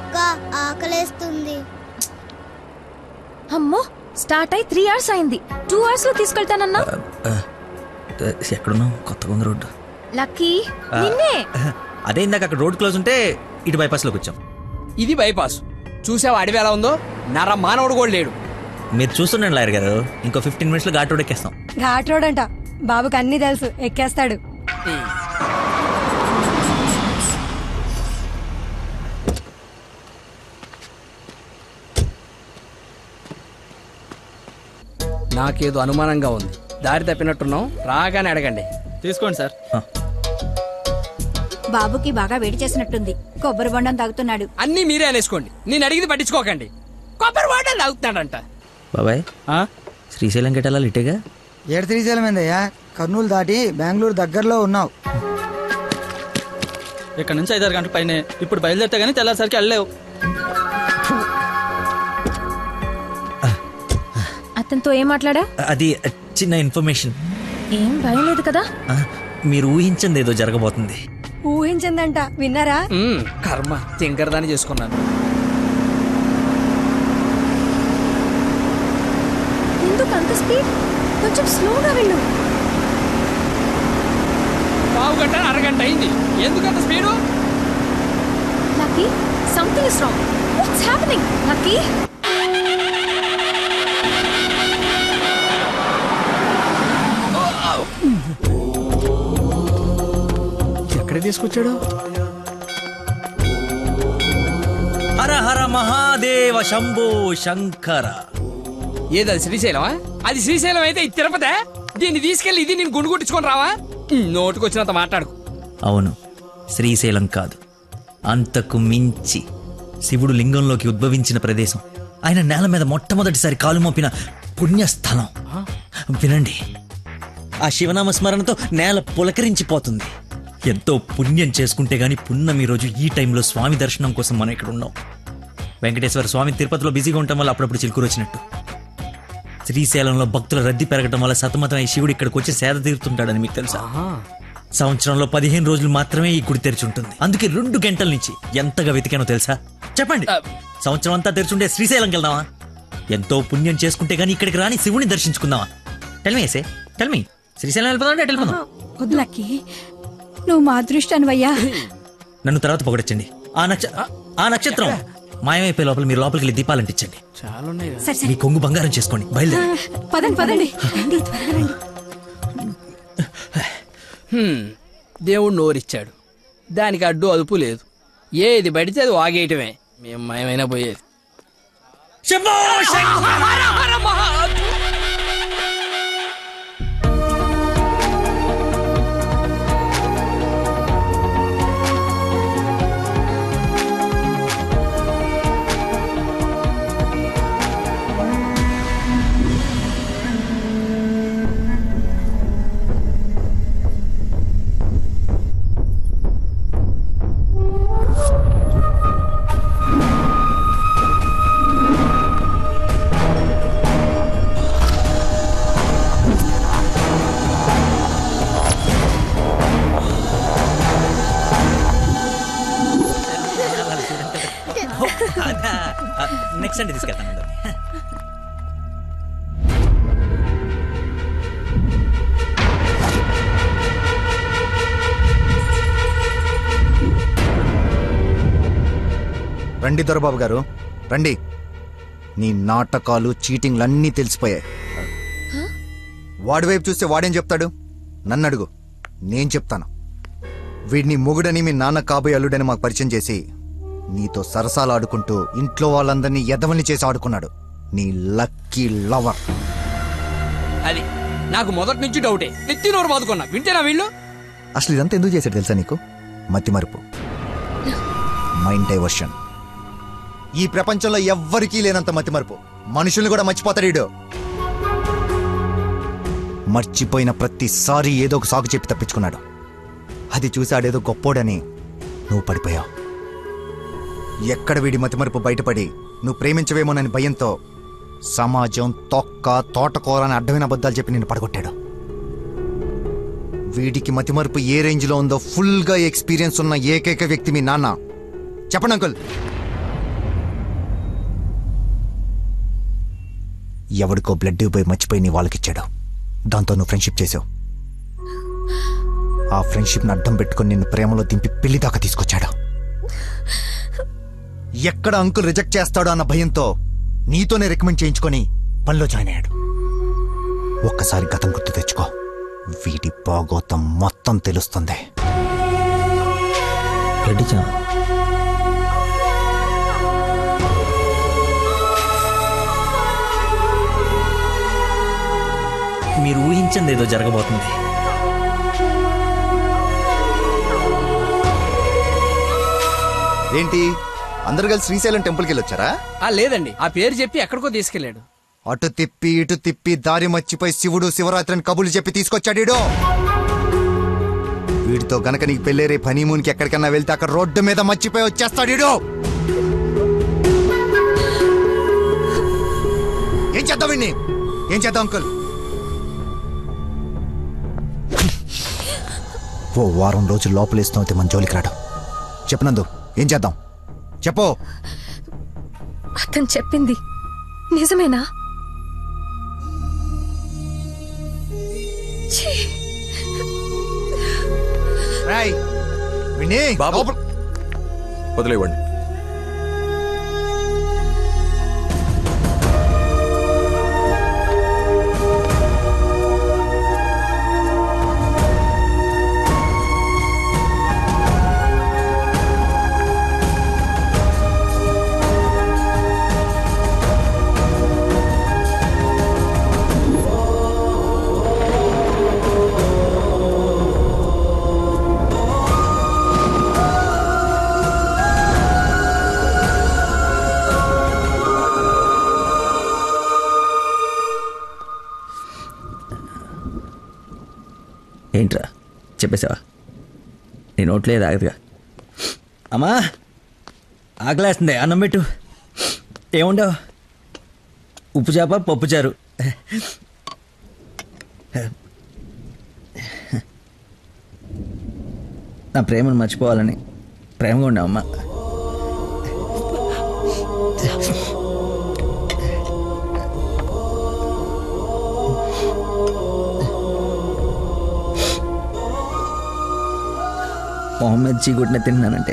అక్క ఆకలేస్తుంది. అమ్మో స్టార్ట్ అయి 3 hours అయింది. 2 hours లో తీసుకెళ్తానన్నా. ఎక్కడున్నావు? కొత్తగా ఉంది రోడ్డు. లక్కీ నిన్నే. అదే ఇందాక అక్కడ రోడ్ క్లోజ్ ఉంటే ఇటు బైపాస్ లోకి వచ్చాం. ఇది బైపాస్. చూసావా అడవి ఎలా ఉందో? నర మానవుడు కూడా లేడు. మీరు చూస్తుండండి లాయర్ గారు, ఇంకో 15 minutes లో ఘాట్ రోడ్ ఎక్కేస్తాం. ఘాట్ రోడ్ అంట, బాబుకి అన్ని తెలుసు, ఎక్కేస్తాడు. నాకేదో అనుమానంగా ఉంది. దారి తప్పినట్టున్నాం, రాగానే అడగండి. తీసుకోండి సార్. బాబుకి బాగా వేడి చేసినట్టుంది, కొబ్బరి బొండం తాగుతున్నాడు. అన్నీ మీరే అనేసుకోండి, నేను అడిగింది పట్టించుకోకండి. కొబ్బరి బొండం తాగుతున్నాడంట. బాబాయ్ శ్రీశైలం గెటాలా ఇటేగా? ఏడు శ్రీశైలం ఏందయ్యా? కర్నూలు దాటి బెంగళూరు దగ్గరలో ఉన్నావు. ఇక్కడ నుంచి 5-6 గంటల పైన. ఇప్పుడు బయలుదేరితే గానీ తెల్లారిసరికి వెళ్ళలేవు. అతనితో ఏం మాట్లాడా? అది చిన్న ఇన్ఫర్మేషన్. ఏం భయం లేదు కదా? మీరు ఊహించింది ఏదో జరగబోతుంది. ఊహించిందంట, విన్నారా? కర్మ, తింకరదాన్ని చేసుకున్నాను. ఎందుకు అంత స్పీడ్? కొంచెం స్లోగా వెళ్ళు. పావు గంట అరగంట అయింది, ఎందుకంత speed? Lucky something is wrong. What's happening? Lucky ఎక్కడ తీసుకొచ్చాడు? హర హర మహాదేవ శంభో శంకర. ఏది శ్రీశైలమా? అది శ్రీశైలం అయితే ఇది తిరుపతే. దీన్ని తీసుకెళ్లి ఇది నేను గుండు కొట్టించుకొని రావా? నోటుకొచ్చినంత మాట్లాడుకు. అవును, శ్రీశైలం కాదు, అంతకు మించి శివుడు లింగంలోకి ఉద్భవించిన ప్రదేశం, ఆయన నేల మీద మొట్టమొదటిసారి కాలు మోపిన పుణ్యస్థలం. వినండి, ఆ శివనామ స్మరణతో నేల పులకరించిపోతుంది. ఎంతో పుణ్యం చేసుకుంటే గాని పున్నమి రోజు ఈ టైంలో స్వామి దర్శనం కోసం మనం ఇక్కడ ఉన్నాం. వెంకటేశ్వర స్వామి తిరుపతిలో బిజీగా ఉండటం వల్ల అప్పుడప్పుడు చిలుకూరు వచ్చినట్టు, శ్రీశైలంలో భక్తుల రద్దీ పెరగడం వల్ల సతమతమై శివుడు ఇక్కడికి వచ్చి సేద తీరుతుంటాడని మీకు తెలుసా? సంవత్సరంలో 15 రోజులు మాత్రమే ఈ గుడి తెరిచి ఉంటుంది. అందుకే 2 గంటల నుంచి ఎంతగా వెతికానో తెలుసా? చెప్పండి, సంవత్సరం అంతా తెరిచుండే శ్రీశైలంకి వెళ్దామా? ఎంతో పుణ్యం చేసుకుంటే గానీ ఇక్కడికి రాని శివుని దర్శించుకుందామా? టెల్మీ ఏసే, టెల్మీ. శ్రీశైలం వెళ్ళిపోదాం, వెళ్ళిపోదాం. వద్దులకి, నువ్వు మా అదృష్టానివయ్యా. నన్ను తర్వాత పొగడచ్చండి. ఆ నక్షత్రం మాయమైపోయే లోపల మీరు లోపలికి వెళ్ళి దీపాలు అంటించండి. మీ కొంగు బంగారం చేసుకోండి. బయలుదేరి పదండి. దేవుడు నోరిచ్చాడు, దానికి అడ్డు అదుపు లేదు. ఏది పడితే అది వాగేయటమే. మేము మయమైనా పోయేది. నెక్స్ట్ అంటే తీసుకెళ్తాను. రండి దొరబాబు గారు, రండి. నీ నాటకాలు, చీటింగ్లన్నీ తెలిసిపోయాయి. వాడి వైపు చూస్తే వాడేం చెప్తాడు? నన్ను అడుగు, నేను చెప్తాను. వీడిని మొగుడని, మీ నాన్న కాబోయే అల్లుడని మాకు పరిచయం చేసి నీతో సరసాలు ఆడుకుంటూ ఇంట్లో వాళ్ళందరినీ ఎదవల్ని చేసి ఆడుకున్నాడు నీ లక్కీ లవర్. అది నాకు మొదటి నుంచి డౌటే. నెత్తి నోరు బాదుకున్నా, వింటేనా వీళ్ళు? అసలు ఇదంతా ఎందుకు చేశాడు తెలుసా నీకు? మతి మరుపు, మైండ్ డైవర్షన్. ఈ ప్రపంచంలో ఎవ్వరికీ లేనంత మతి మరుపు. మనుషుల్ని కూడా మర్చిపోతాడు వీడు. మర్చిపోయిన ప్రతిసారి ఏదో ఒక సాకు చెప్పి తప్పించుకున్నాడు. అది చూసాడేదో గొప్పోడని నువ్వు పడిపోయావు. ఎక్కడ వీడి మతిమరుపు బయటపడి నువ్వు ప్రేమించవేమోనని భయంతో సమాజం తొక్క తోటకూర అని అడ్డమైన అబద్ధాలు చెప్పి నిన్ను పడగొట్టాడు. వీడికి మతిమరుపు ఏ రేంజ్లో ఉందో ఫుల్గా ఎక్స్పీరియన్స్ ఉన్న ఏకైక వ్యక్తి మీ నాన్న. చెప్పండి అంకుల్. ఎవడికో బ్లడ్ ఇవ్వబోయి మర్చిపోయి నీ వాళ్ళకిచ్చాడు. దాంతో నువ్వు ఫ్రెండ్షిప్ చేసావు. ఆ ఫ్రెండ్షిప్ని అడ్డం పెట్టుకుని నిన్ను ప్రేమలో దింపి పెళ్లి దాకా తీసుకొచ్చాడు. ఎక్కడ అంకుల్ రిజెక్ట్ చేస్తాడో అన్న భయంతో నీతోనే రికమెండ్ చేయించుకొని పనిలో జాయిన్ అయ్యాడు. ఒక్కసారి గతం గుర్తు తెచ్చుకో, వీటి బాగోతం మొత్తం తెలుస్తుంది. మీరు ఊహించింది ఏదో జరగబోతుంది. ఏంటి అందరు కలిసి శ్రీశైలం టెంపుల్కి వెళ్ళొచ్చారా? లేదండి, ఆ పేరు చెప్పి ఎక్కడికో తీసుకెళ్లాడు. అటు తిప్పి ఇటు తిప్పి దారి మర్చిపోయి శివుడు శివరాత్రిని కబులు చెప్పి తీసుకొచ్చాడు. వీడితో గనక నీకు పెళ్ళేరే హనీమూన్కి ఎక్కడికన్నా వెళ్తే అక్కడ రోడ్డు మీద మర్చిపోయి వచ్చేస్తాడు. ఏం చేద్దాం వీడిని? ఏం చేద్దాం అంకుల్? ఓ వారం రోజులు లోపలేస్తాం అయితే మన జోలికి రాడు. చెప్పనందు ఏం చేద్దాం చెప్పు. అతను చెప్పింది నిజమేనా? వదిలేవండి. ఏంట్రా చెప్పేసావా? నీ నోట్లేదు ఆగదుగా. అమ్మా ఆకలేస్తుంది, అన్నం పెట్టు. ఏముండవు? ఉప్పు చేప పప్పు చారు. నా ప్రేమను మర్చిపోవాలని ప్రేమగా ఉండవమ్మా. మొహమ్మద్ చీకుట్టిన తిన్నానంటే